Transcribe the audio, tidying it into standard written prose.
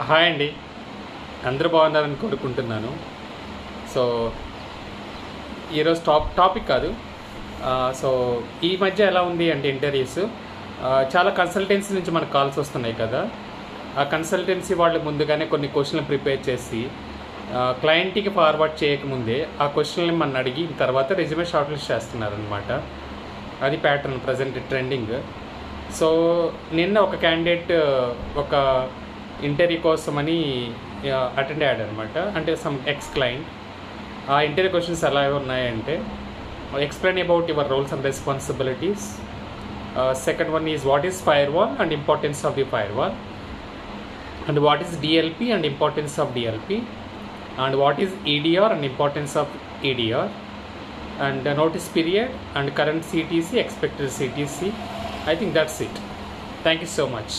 Hi అండి, అందరూ బాగున్నారని కోరుకుంటున్నాను. సో ఈరోజు టాపిక్ కాదు. సో ఈ మధ్య ఎలా ఉంది అంటే ఇంటర్వ్యూస్ చాలా కన్సల్టెన్సీ నుంచి మనకు కాల్స్ వస్తున్నాయి కదా. ఆ కన్సల్టెన్సీ వాళ్ళు ముందుగానే కొన్ని క్వశ్చన్లు ప్రిపేర్ చేసి క్లయింట్కి ఫార్వర్డ్ చేయకముందే ఆ క్వశ్చన్ని మనం అడిగి తర్వాత రెజ్యూమే షార్ట్ లిస్ట్ చేస్తున్నారనమాట. అది ప్యాటర్న్ ప్రజెంట్ ట్రెండింగ్. సో నిన్న ఒక క్యాండిడేట్ ఒక ఇంటర్వ్యూ కోసమని అటెండ్ అయ్యాడు అనమాట. అంటే సమ్ ఎక్స్ క్లయింట్. ఆ ఇంటర్వ్యూ క్వశ్చన్స్ ఎలా ఉన్నాయంటే, explain about your roles and responsibilities. Second one is what is firewall and importance of the firewall, and what is DLP and importance of DLP, and what is EDR and importance of EDR, and notice period and current CTC, expected CTC. I think that's it. Thank you so much.